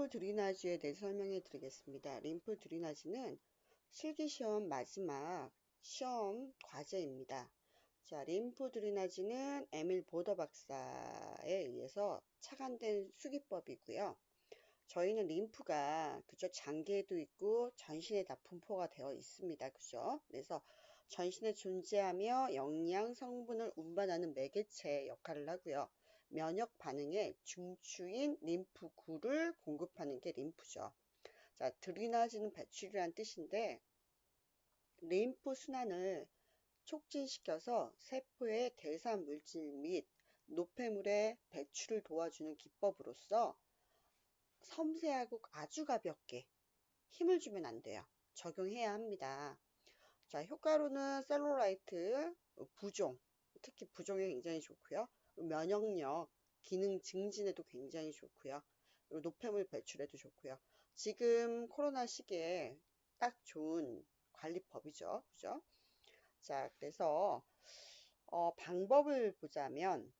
림프 드리나지에 대해서 설명해 드리겠습니다. 림프 드리나지는 실기시험 마지막 시험 과제입니다. 자, 림프 드리나지는 에밀 보더 박사에 의해서 착안된 수기법이고요. 저희는 림프가 그죠, 장기에도 있고 전신에 다 분포가 되어 있습니다. 그죠? 그래서 전신에 존재하며 영양 성분을 운반하는 매개체 역할을 하고요. 면역 반응의 중추인 림프구를 공급하는 게 림프죠. 자, 드리나지는 배출이란 뜻인데 림프 순환을 촉진시켜서 세포의 대사 물질 및 노폐물의 배출을 도와주는 기법으로서 섬세하고 아주 가볍게 힘을 주면 안 돼요. 적용해야 합니다. 자, 효과로는 셀룰라이트, 부종, 특히 부종에 굉장히 좋고요. 면역력, 기능 증진에도 굉장히 좋고요. 그리고 노폐물 배출에도 좋고요. 지금 코로나 시기에 딱 좋은 관리법이죠. 그죠? 자, 그래서 방법을 보자면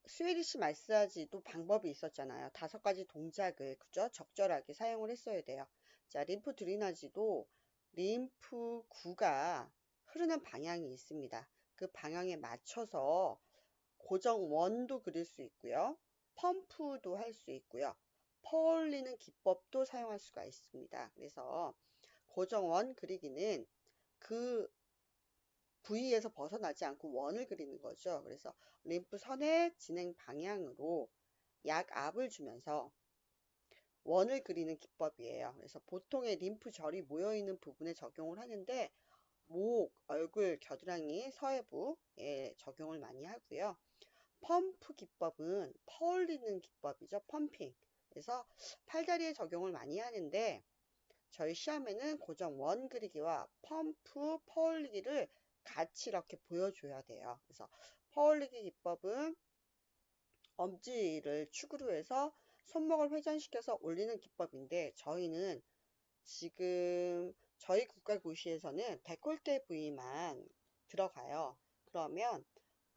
스웨디시 마사지도 방법이 있었잖아요. 5가지 동작을 그죠? 적절하게 사용을 했어야 돼요. 자, 림프 드리나지도 림프구가 흐르는 방향이 있습니다. 그 방향에 맞춰서 고정 원도 그릴 수 있고요. 펌프도 할 수 있고요. 퍼올리는 기법도 사용할 수가 있습니다. 그래서 고정 원 그리기는 그 부위에서 벗어나지 않고 원을 그리는 거죠. 그래서 림프선의 진행 방향으로 약압을 주면서 원을 그리는 기법이에요. 그래서 보통의 림프절이 모여있는 부분에 적용을 하는데 목, 얼굴, 겨드랑이, 서해부에 적용을 많이 하고요. 펌프 기법은 퍼올리는 기법이죠. 펌핑. 그래서 팔다리에 적용을 많이 하는데 저희 시험에는 고정 원 그리기와 펌프 퍼올리기를 같이 이렇게 보여줘야 돼요. 그래서 퍼올리기 기법은 엄지를 축으로 해서 손목을 회전시켜서 올리는 기법인데 저희는 지금 저희 국가고시에서는 데콜테 부위만 들어가요. 그러면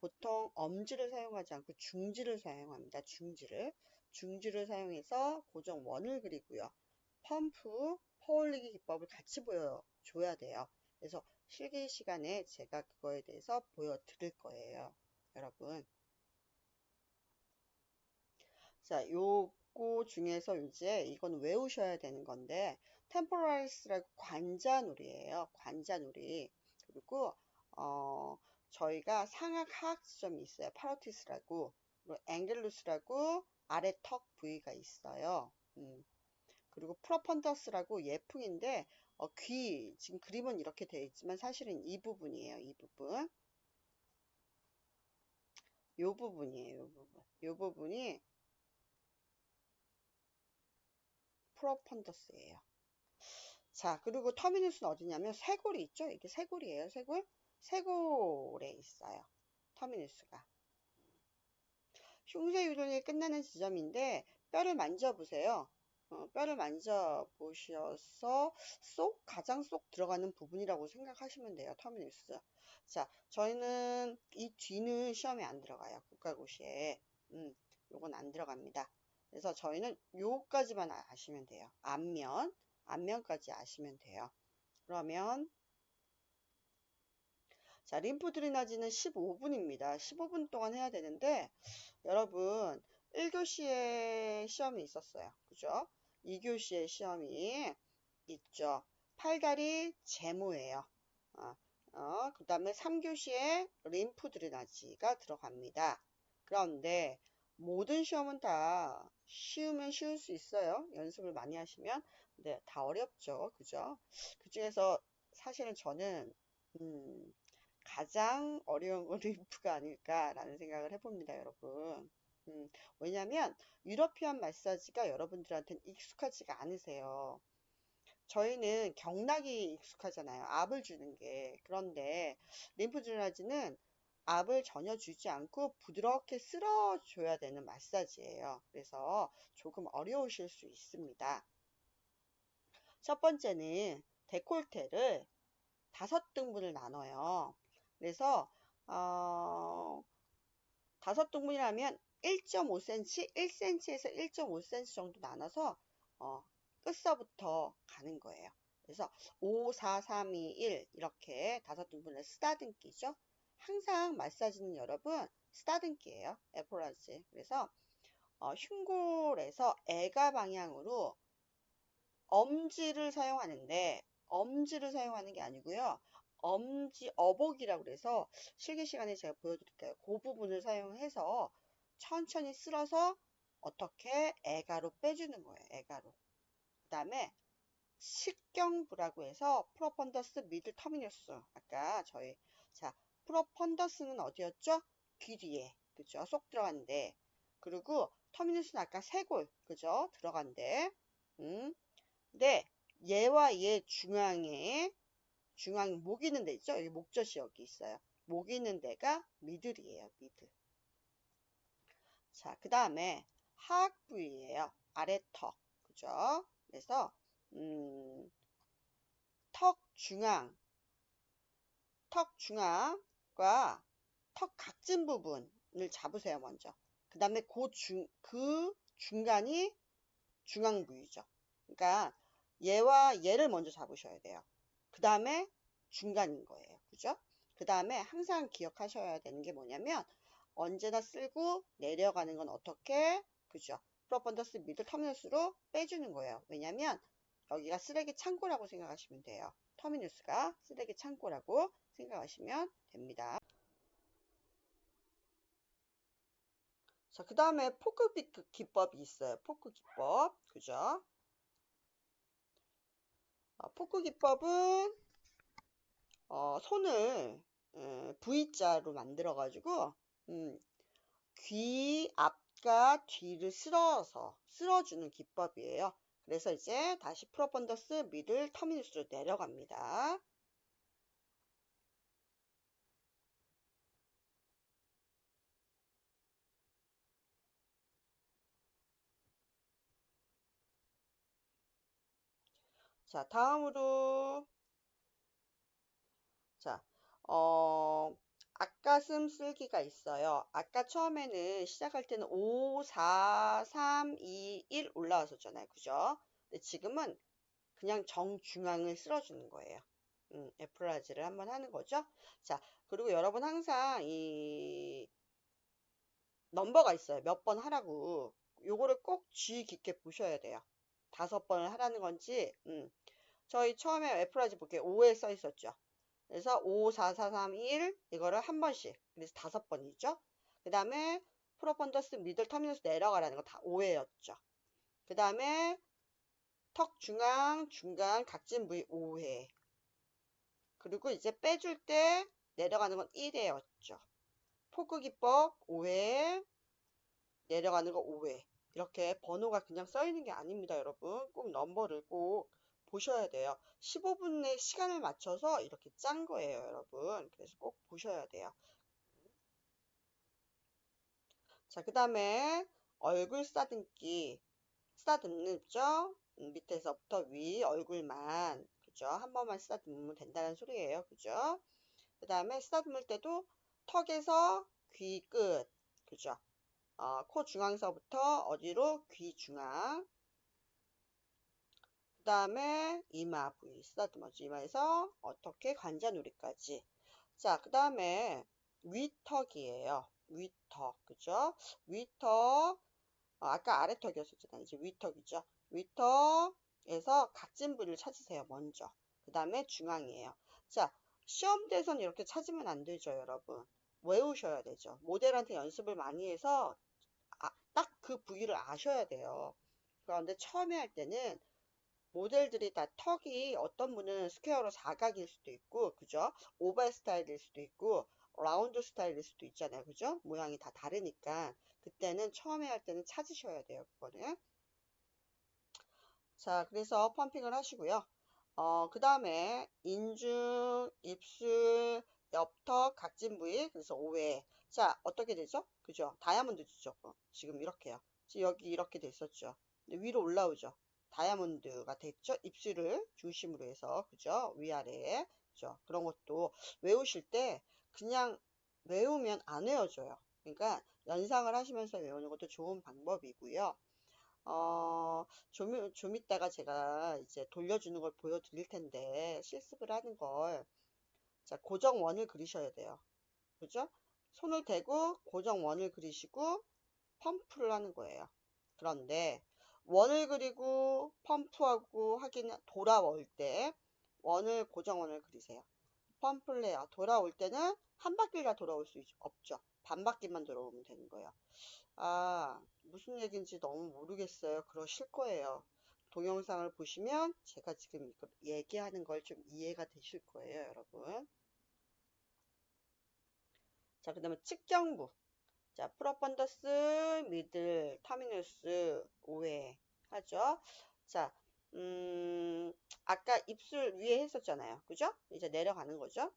보통 엄지를 사용하지 않고 중지를 사용합니다. 중지를 사용해서 고정 원을 그리고요. 펌프, 퍼올리기 기법을 같이 보여줘야 돼요. 그래서 실기 시간에 제가 그거에 대해서 보여드릴 거예요. 여러분. 자, 요거 중에서 이제 이건 외우셔야 되는 건데, 템포라리스라고 관자놀이에요. 관자놀이. 그리고, 저희가 상악 하악 지점이 있어요. 파로티스라고. 그리고 앵겔루스라고 아래 턱 부위가 있어요. 그리고 프로펀더스라고 예풍인데 귀 지금 그림은 이렇게 되어 있지만 사실은 이 부분이에요. 이 부분. 요 부분이에요. 요 부분. 요 부분이 프로펀더스예요. 자, 그리고 터미누스는 어디냐면 쇄골이 있죠? 이게 쇄골이에요. 쇄골. 쇄골에 있어요. 터미누스가. 흉쇄 유륜이 끝나는 지점인데 뼈를 만져보세요. 뼈를 만져보셔서 가장 쏙 들어가는 부분이라고 생각하시면 돼요. 터미누스. 자, 저희는 이 뒤는 시험에 안 들어가요. 국가고시에. 요건 안 들어갑니다. 그래서 저희는 요까지만 아시면 돼요. 앞면까지 아시면 돼요. 그러면 자, 림프 드리나지는 15분입니다. 15분 동안 해야 되는데 여러분 1교시에 시험이 있었어요. 그죠? 2교시에 시험이 있죠. 팔다리 제모예요. 그 다음에 3교시에 림프 드리나지가 들어갑니다. 그런데 모든 시험은 다 쉬우면 쉬울 수 있어요. 연습을 많이 하시면. 근데 다 어렵죠. 그죠? 그 중에서 사실은 저는 가장 어려운 건 림프가 아닐까라는 생각을 해봅니다, 여러분. 왜냐면 유러피안 마사지가 여러분들한테는 익숙하지가 않으세요. 저희는 경락이 익숙하잖아요. 압을 주는 게. 그런데 림프 드레나지는 압을 전혀 주지 않고 부드럽게 쓸어줘야 되는 마사지예요. 그래서 조금 어려우실 수 있습니다. 첫 번째는 데콜테를 5등분을 나눠요. 그래서 다섯 등분이라면 1.5cm, 1cm에서 1.5cm 정도 나눠서 끝서부터 가는 거예요. 그래서 5, 4, 3, 2, 1 이렇게 다섯 등분을 쓰다듬기죠. 항상 마사지는 여러분 쓰다듬기예요. 에프로라지. 그래서 흉골에서 애가 방향으로 엄지를 사용하는데 엄지를 사용하는 게 아니고요. 엄지 어복이라고 그래서 실기 시간에 제가 보여드릴게요. 그 부분을 사용해서 천천히 쓸어서 어떻게 애가로 빼주는 거예요. 애가로. 그 다음에 식경부라고 해서 프로펀더스 미들 터미너스. 아까 자 프로펀더스는 어디였죠? 귀 뒤에. 그죠? 쏙 들어간대. 그리고 터미너스는 아까 쇄골. 그죠? 들어간대. 네, 얘와 얘 중앙에 목 있는 데 있죠? 여기 목젖이 여기 있어요. 목 있는 데가 미들이에요. 미들. 자, 그 다음에 하악 부위예요. 아래턱. 그죠? 그래서 턱 중앙과 턱 각진 부분을 잡으세요. 먼저. 그 다음에 그 중간이 중앙 부위죠. 그러니까 얘와 얘를 먼저 잡으셔야 돼요. 그 다음에 중간인 거예요. 그죠? 그 다음에 항상 기억하셔야 되는 게 뭐냐면 언제나 쓸고 내려가는 건 어떻게? 그죠? 프로펀더스 미들 터미너스로 빼주는 거예요. 왜냐면 여기가 쓰레기 창고라고 생각하시면 돼요. 터미너스가 쓰레기 창고라고 생각하시면 됩니다. 자, 그 다음에 포크 기법이 있어요. 포크 기법. 그죠? 포크 기법은 손을 V자로 만들어 가지고 귀 앞과 뒤를 쓸어주는 기법이에요. 그래서 이제 다시 프로펀더스 미들 터미너스로 내려갑니다. 자, 다음으로 자, 앞가슴 쓸기가 있어요. 아까 처음에는 시작할 때는 5, 4, 3, 2, 1 올라왔었잖아요. 그죠? 근데 지금은 그냥 정중앙을 쓸어주는 거예요. 에프라지를 한번 하는 거죠. 자, 그리고 여러분 항상 이 넘버가 있어요. 몇 번 하라고. 요거를 꼭 주의 깊게 보셔야 돼요. 5번을 하라는 건지, 저희 처음에 에프라지 볼게요. 5에 써 있었죠. 그래서 5, 4, 4, 3, 1 이거를 한 번씩. 그래서 5번이죠. 그 다음에 프로펀더스 미들 터미너스 내려가라는 거 다 5회였죠. 그 다음에 턱 중앙, 중간, 각진 부위 5회. 그리고 이제 빼줄 때 내려가는 건 1회였죠. 포크 기법 5회, 내려가는 거 5회. 이렇게 번호가 그냥 써 있는 게 아닙니다, 여러분. 꼭 넘버를 꼭 보셔야 돼요. 15분 내 시간을 맞춰서 이렇게 짠 거예요, 여러분. 그래서 꼭 보셔야 돼요. 자, 그 다음에 얼굴 쓰다듬죠? 밑에서부터 위 얼굴만, 그죠? 한 번만 쓰다듬으면 된다는 소리예요, 그죠? 그 다음에 쓰다듬을 때도 턱에서 귀 끝, 그죠? 코 중앙서부터 어디로? 귀 중앙. 그 다음에 이마 부위 쓰다듬어줘. 이마에서 어떻게 관자놀이까지. 자, 그 다음에 위턱이에요. 위턱, 그죠? 위턱, 아까 아래턱이었었잖아요. 이제 위턱이죠. 위턱에서 각진 부위를 찾으세요. 먼저. 그 다음에 중앙이에요. 자, 시험대에서는 이렇게 찾으면 안 되죠, 여러분. 외우셔야 되죠. 모델한테 연습을 많이 해서 딱 그 부위를 아셔야 돼요. 그런데 처음에 할 때는 모델들이 다 턱이 어떤 분은 스퀘어로 사각일 수도 있고, 그죠? 오발 스타일일 수도 있고, 라운드 스타일일 수도 있잖아요. 그죠? 모양이 다 다르니까. 그때는 처음에 할 때는 찾으셔야 돼요. 그거는. 자, 그래서 펌핑을 하시고요. 그 다음에 인중, 입술, 옆턱, 각진 부위, 그래서 5회. 자, 어떻게 되죠? 그죠? 다이아몬드죠. 지금 이렇게요. 지금 여기 이렇게 됐었죠. 위로 올라오죠. 다이아몬드가 됐죠. 입술을 중심으로 해서, 그죠? 위아래에. 그죠? 그런 것도 외우실 때 그냥 외우면 안 외워져요. 그러니까 연상을 하시면서 외우는 것도 좋은 방법이고요. 좀 이따가 제가 이제 돌려주는 걸 보여드릴 텐데, 실습을 하는 걸. 자, 고정원을 그리셔야 돼요. 그죠? 손을 대고 고정원을 그리시고 펌프를 하는 거예요. 그런데 원을 그리고 펌프하고 하긴 돌아올 때 고정원을 그리세요. 펌프를 해요. 돌아올 때는 한 바퀴 다 돌아올 수 없죠. 반 바퀴만 돌아오면 되는 거예요. 아, 무슨 얘기인지 너무 모르겠어요. 그러실 거예요. 동영상을 보시면 제가 지금 이거 얘기하는 걸 좀 이해가 되실 거예요, 여러분. 자, 그 다음에 측경부. 자, 프로펀더스, 미들, 터미누스, 오해 하죠. 자, 아까 입술 위에 했었잖아요. 그죠? 이제 내려가는 거죠.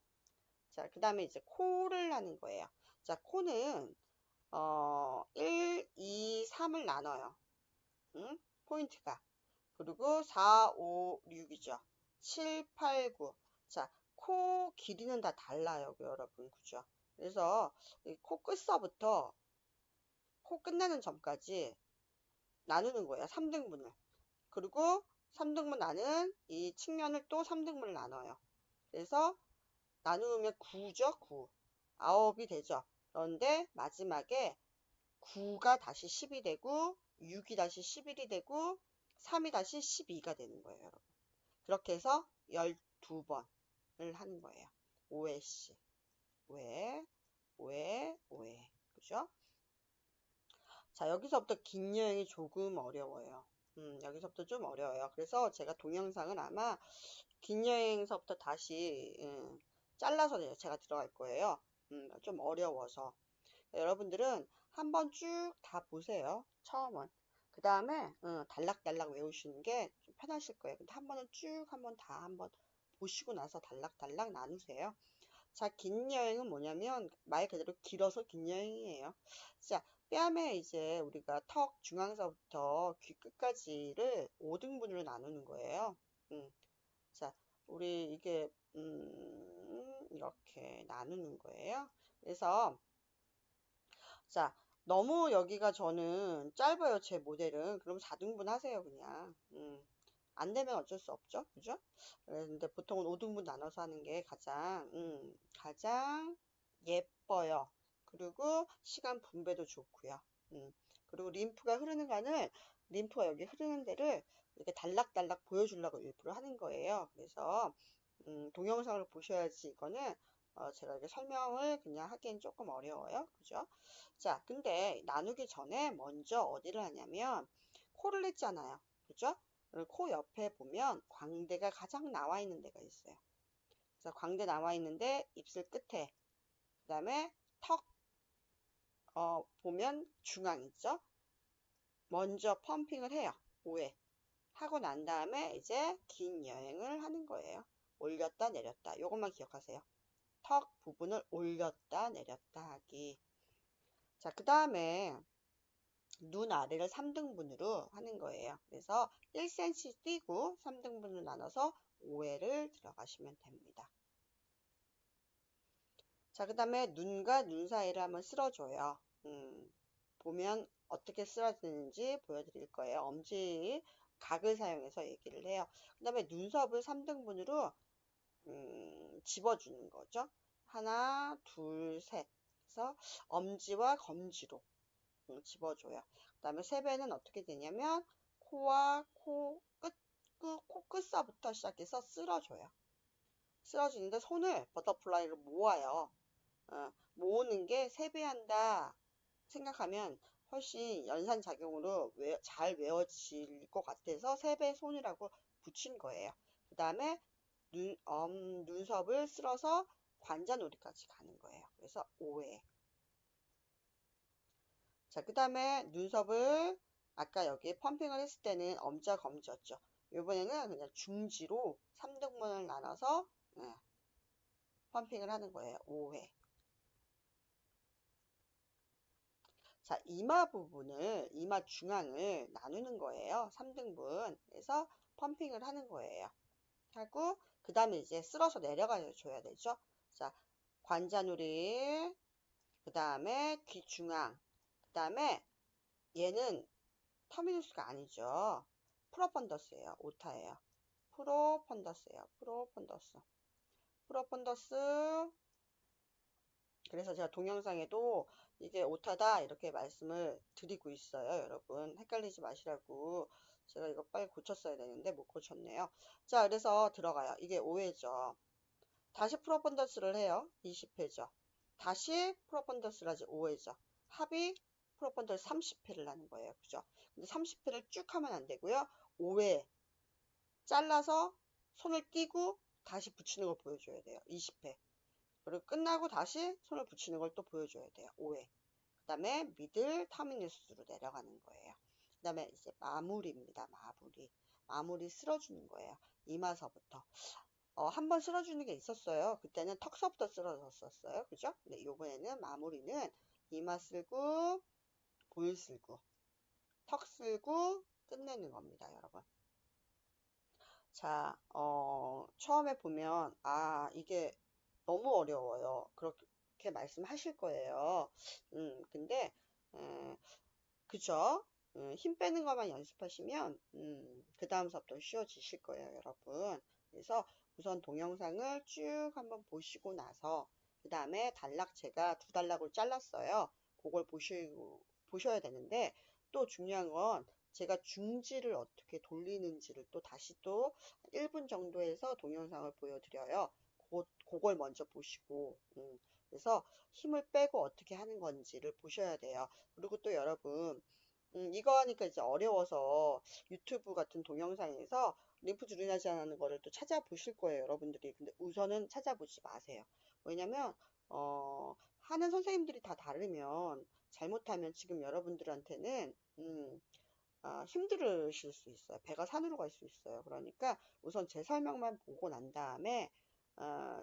자, 그 다음에 이제 코를 하는 거예요. 자, 코는 1, 2, 3을 나눠요. 응? 포인트가. 그리고 4, 5, 6이죠. 7, 8, 9. 자, 코 길이는 다 달라요, 여러분. 그죠? 그래서 코 끝서부터 코 끝나는 점까지 나누는 거예요. 3등분을. 그리고 3등분 나는 이 측면을 또 3등분을 나눠요. 그래서 나누면 9죠, 9. 9이 되죠. 그런데 마지막에 9가 다시 10이 되고 6이 다시 11이 되고 3이 다시 12가 되는 거예요, 여러분. 그렇게 해서 12번을 하는 거예요. 5회씩. 5회, 5회, 5회. 그죠? 자, 여기서부터 긴 여행이 조금 어려워요. 여기서부터 좀 어려워요. 그래서 제가 동영상은 아마 긴 여행서부터 다시 잘라서 제가 들어갈 거예요. 좀 어려워서. 여러분들은 한번 쭉 다 보세요. 처음은. 그 다음에 달락달락 외우시는 게 좀 편하실 거예요. 근데 한 번은 쭉 한번 다 한번 보시고 나서 달락달락 나누세요. 자, 긴 여행은 뭐냐면 말 그대로 길어서 긴 여행이에요. 자, 뺨에 이제 우리가 턱 중앙서부터 귀 끝까지를 5등분으로 나누는 거예요. 자, 우리 이게 이렇게 나누는 거예요. 그래서 자, 너무 여기가 저는 짧아요, 제 모델은. 그럼 4등분 하세요, 그냥. 안 되면 어쩔 수 없죠, 그죠? 근데 보통은 5등분 나눠서 하는 게 가장 예뻐요. 그리고 시간 분배도 좋고요. 그리고 림프가 여기 흐르는 데를 이렇게 달락달락 보여주려고 일부러 하는 거예요. 그래서 동영상을 보셔야지 이거는 제가 이렇게 설명을 그냥 하기엔 조금 어려워요. 그죠? 자, 근데 나누기 전에 먼저 어디를 하냐면 코를 했잖아요. 그죠? 코 옆에 보면 광대가 가장 나와 있는 데가 있어요. 그래서 광대 나와 있는데 입술 끝에 그 다음에 턱 보면 중앙 있죠? 먼저 펌핑을 해요. 5회. 하고 난 다음에 이제 긴 여행을 하는 거예요. 올렸다 내렸다. 요것만 기억하세요. 턱 부분을 올렸다 내렸다 하기. 자, 그 다음에 눈 아래를 3등분으로 하는 거예요. 그래서 1cm 띄고 3등분을 나눠서 5회를 들어가시면 됩니다. 자, 그 다음에 눈과 눈 사이를 한번 쓸어줘요. 보면 어떻게 쓸어지는지 보여드릴 거예요. 엄지 각을 사용해서 얘기를 해요. 그 다음에 눈썹을 3등분으로 집어주는 거죠. 하나, 둘, 셋. 그래서 엄지와 검지로 집어줘요. 그 다음에 세배는 어떻게 되냐면 코와 코 끝서부터 시작해서 쓸어줘요. 쓸어주는데 손을 버터플라이로 모아요. 모으는 게 세배한다 생각하면 훨씬 연산작용으로 잘 외워질 것 같아서 세배 손이라고 붙인 거예요. 그 다음에 눈썹을 쓸어서 관자놀이까지 가는 거예요. 그래서 5회. 자, 그 다음에 눈썹을 아까 여기 펌핑을 했을 때는 엄자 검지였죠. 이번에는 그냥 중지로 3등분을 나눠서 펌핑을 하는 거예요. 5회. 자, 이마 중앙을 나누는 거예요. 3등분. 그래서 펌핑을 하는 거예요. 하고, 그 다음에 이제 쓸어서 내려가 줘야 되죠. 자, 관자놀이, 그 다음에 귀 중앙, 다음에 얘는 터미누스가 아니죠. 프로펀더스예요. 오타예요. 프로펀더스예요. 프로펀더스. 그래서 제가 동영상에도 이게 오타다 이렇게 말씀을 드리고 있어요. 여러분 헷갈리지 마시라고. 제가 이거 빨리 고쳤어야 되는데 못 고쳤네요. 자, 그래서 들어가요. 이게 5회죠. 다시 프로펀더스를 해요. 20회죠. 다시 프로펀더스를 하지. 5회죠. 합이 프로펀더스 30회를 하는 거예요. 그죠? 근데 30회를 쭉 하면 안 되고요. 5회 잘라서 손을 띄고 다시 붙이는 걸 보여줘야 돼요. 20회. 그리고 끝나고 다시 손을 붙이는 걸 또 보여줘야 돼요. 5회. 그 다음에 미들 터미누스로 내려가는 거예요. 그 다음에 이제 마무리입니다. 마무리 쓸어주는 거예요. 이마서부터. 한 번 쓸어주는 게 있었어요. 그때는 턱서부터 쓸어줬었어요. 그죠? 근데 요번에는 마무리는 이마 쓸고, 볼 쓸고, 턱 쓸고 끝내는 겁니다. 여러분. 자, 처음에 보면, 이게 너무 어려워요. 그렇게 말씀하실 거예요. 근데, 그죠? 힘 빼는 것만 연습하시면, 그 다음 수업도 쉬워지실 거예요, 여러분. 그래서 우선 동영상을 쭉 한번 보시고 나서, 그 다음에 단락 제가 2단락을 잘랐어요. 그걸 보셔야 되는데, 또 중요한 건 제가 중지를 어떻게 돌리는지를 또 다시 또 1분 정도에서 동영상을 보여드려요. 그걸 먼저 보시고, 그래서 힘을 빼고 어떻게 하는 건지를 보셔야 돼요. 그리고 또 여러분, 이거 하니까 이제 어려워서 유튜브 같은 동영상에서 림프 드레나지 하는 거를 또 찾아보실 거예요, 여러분들이. 근데 우선은 찾아보지 마세요. 왜냐면, 하는 선생님들이 다 다르면, 잘못하면 지금 여러분들한테는, 힘들으실 수 있어요. 배가 산으로 갈 수 있어요. 그러니까 우선 제 설명만 보고 난 다음에, 어,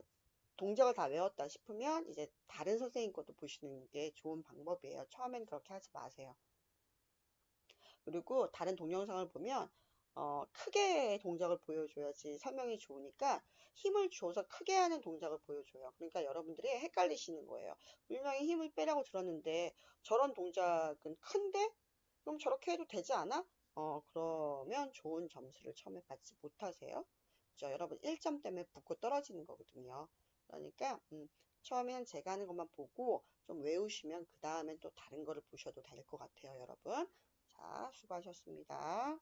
동작을 다 외웠다 싶으면 이제 다른 선생님 것도 보시는 게 좋은 방법이에요. 처음엔 그렇게 하지 마세요. 그리고 다른 동영상을 보면 크게 동작을 보여줘야지 설명이 좋으니까 힘을 줘서 크게 하는 동작을 보여줘요. 그러니까 여러분들이 헷갈리시는 거예요. 분명히 힘을 빼라고 들었는데 저런 동작은 큰데? 그럼 저렇게 해도 되지 않아? 그러면 좋은 점수를 처음에 받지 못하세요. 그죠? 여러분 1점 때문에 붙고 떨어지는 거거든요. 그러니까 처음엔 제가 하는 것만 보고 좀 외우시면 그 다음엔 또 다른 거를 보셔도 될 것 같아요, 여러분. 자, 수고하셨습니다.